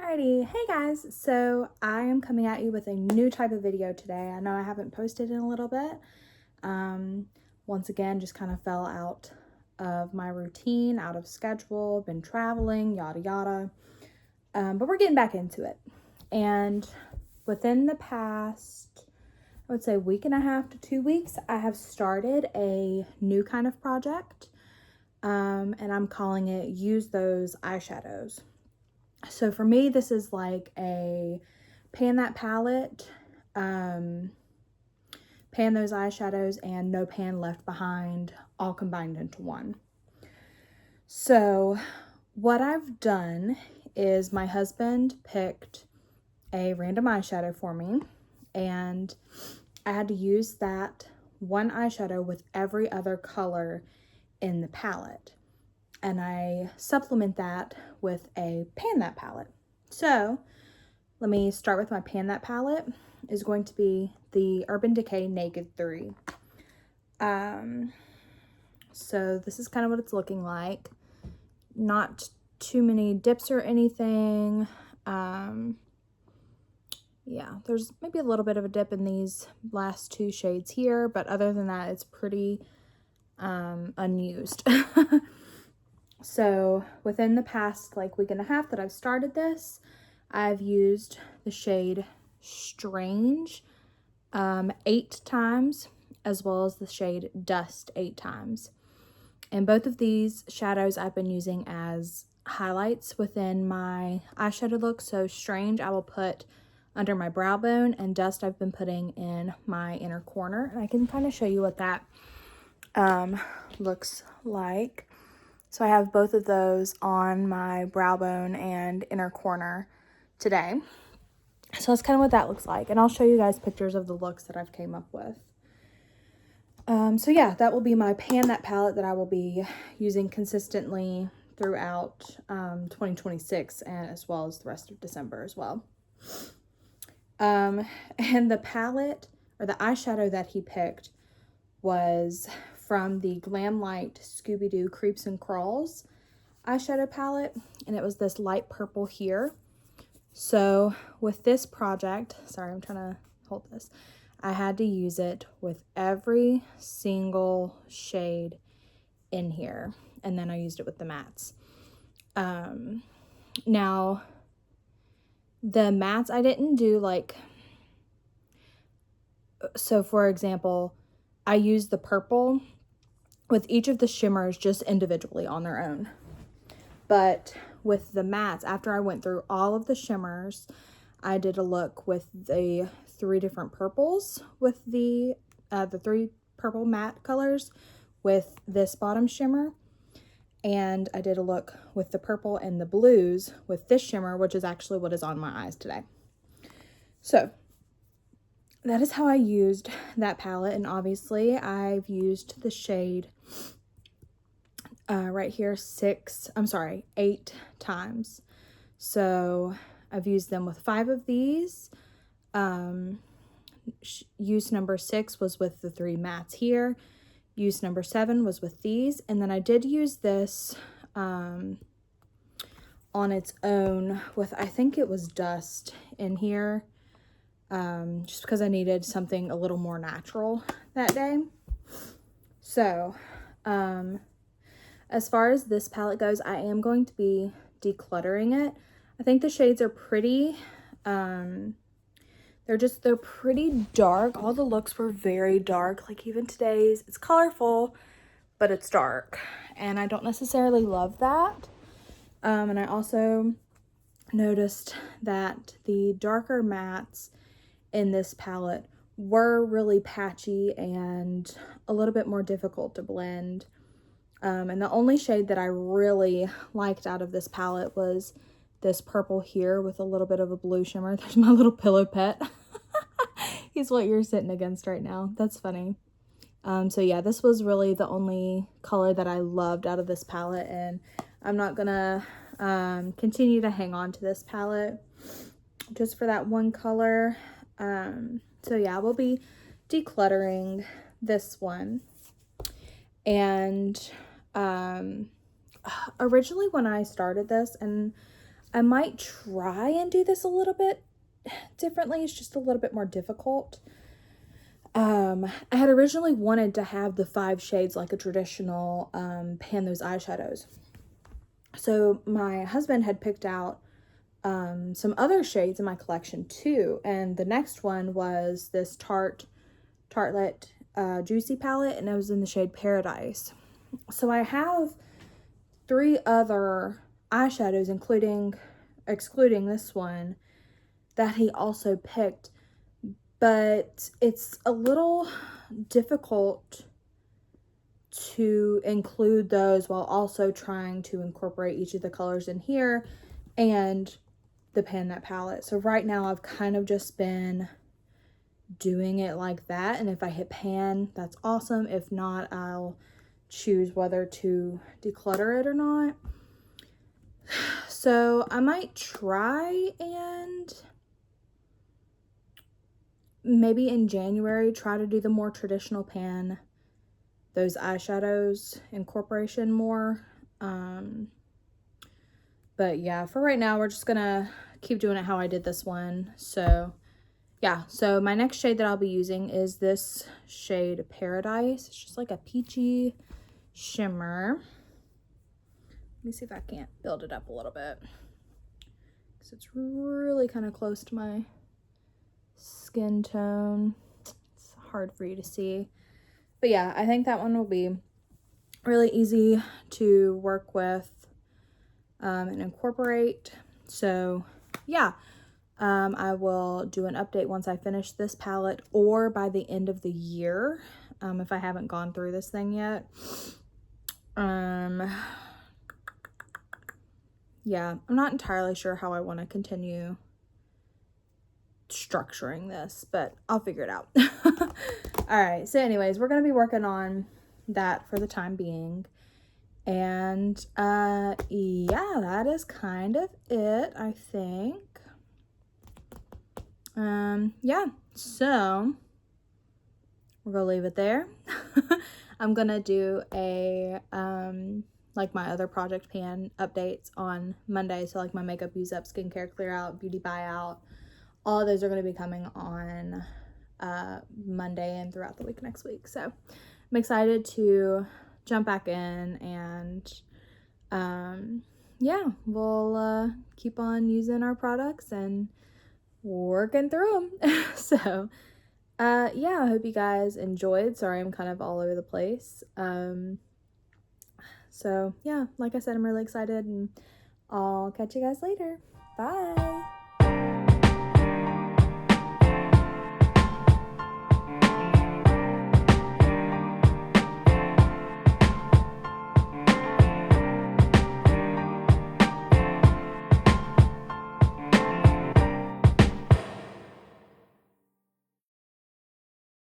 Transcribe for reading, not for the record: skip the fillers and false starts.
Alrighty, hey guys, so I am coming at you with a new type of video today. I know I haven't posted in a little bit. Once again, just kind of fell out of my routine, out of schedule, been traveling, yada yada. But we're getting back into it. And within the past, I would say week and a half to 2 weeks, I have started a new kind of project. And I'm calling it Use Those Eyeshadows. So for me, this is like a pan that palette, pan those eyeshadows, and no pan left behind, all combined into one. So what I've done is my husband picked a random eyeshadow for me, and I had to use that one eyeshadow with every other color in the palette. And I supplement that with a pan that palette. So let me start with my pan that palette. Is going to be the Urban Decay Naked 3. So this is kind of what it's looking like. Not too many dips or anything. Yeah, there's maybe a little bit of a dip in these last two shades here, but other than that, it's pretty unused. So within the past like week and a half that I've started this, I've used the shade Strange 8 times, as well as the shade Dust 8 times. And both of these shadows I've been using as highlights within my eyeshadow look. So Strange I will put under my brow bone, and Dust I've been putting in my inner corner. And I can kind of show you what that looks like. So I have both of those on my brow bone and inner corner today. So that's kind of what that looks like. And I'll show you guys pictures of the looks that I've came up with. So yeah, that will be my pan that palette that I will be using consistently throughout 2026, and as well as the rest of December as well. And the palette, or the eyeshadow that he picked, was from the Glamlite Scooby Creeps and Crawls eyeshadow palette, and it was this light purple here. So with this project, sorry, I'm trying to hold this, I had to use it with every single shade in here, and then I used it with the mattes. Now the mattes I didn't do like, so for example, I used the purple with each of the shimmers just individually on their own. But with the mattes, after I went through all of the shimmers, I did a look with the 3 different purples, with the 3 purple matte colors with this bottom shimmer. And I did a look with the purple and the blues with this shimmer, which is actually what is on my eyes today. So that is how I used that palette, and obviously I've used the shade right here 8 times. So I've used them with 5 of these. Use number 6 was with the 3 mattes here. Use number 7 was with these, and then I did use this on its own with, I think it was Dust in here. Just because I needed something a little more natural that day. So, as far as this palette goes, I am going to be decluttering it. I think the shades are pretty, they're pretty dark. All the looks were very dark. Like even today's, it's colorful, but it's dark. And I don't necessarily love that. And I also noticed that the darker mattes in this palette were really patchy and a little bit more difficult to blend. And the only shade that I really liked out of this palette was this purple here with a little bit of a blue shimmer. There's my little pillow pet. He's what you're sitting against right now. That's funny. So yeah, this was really the only color that I loved out of this palette, and I'm not gonna continue to hang on to this palette just for that one color. So yeah, we'll be decluttering this one. And originally when I started this, and I might try and do this a little bit differently. It's just a little bit more difficult. I had originally wanted to have the 5 shades like a traditional pan those eyeshadows. So my husband had picked out some other shades in my collection too, and the next one was this Tartelette Juicy palette, and it was in the shade Paradise. So I have 3 other eyeshadows, excluding this one, that he also picked, but it's a little difficult to include those while also trying to incorporate each of the colors in here and the Pan That palette. So right now I've kind of just been doing it like that, and if I hit pan, that's awesome. If not, I'll choose whether to declutter it or not. So I might try and maybe in January try to do the more traditional pan those eyeshadows incorporation more. But yeah, for right now we're just gonna keep doing it how I did this one. So yeah, so my next shade that I'll be using is this shade Paradise. It's just like a peachy shimmer. Let me see if I can't build it up a little bit, because it's really kind of close to my skin tone. It's hard for you to see. But yeah, I think that one will be really easy to work with and incorporate. So yeah, I will do an update once I finish this palette, or by the end of the year, if I haven't gone through this thing yet. Yeah, I'm not entirely sure how I want to continue structuring this, but I'll figure it out. All right, so anyways, we're going to be working on that for the time being. And yeah, that is kind of it, I think. Yeah, so we're gonna leave it there. I'm gonna do a like my other project pan updates on Monday. So like my makeup use up, skincare clear out, beauty buyout, all of those are going to be coming on Monday and throughout the week next week. So I'm excited to jump back in, and yeah, we'll keep on using our products and working through them. So yeah, I hope you guys enjoyed. Sorry, I'm kind of all over the place. So yeah, like I said, I'm really excited, and I'll catch you guys later. Bye.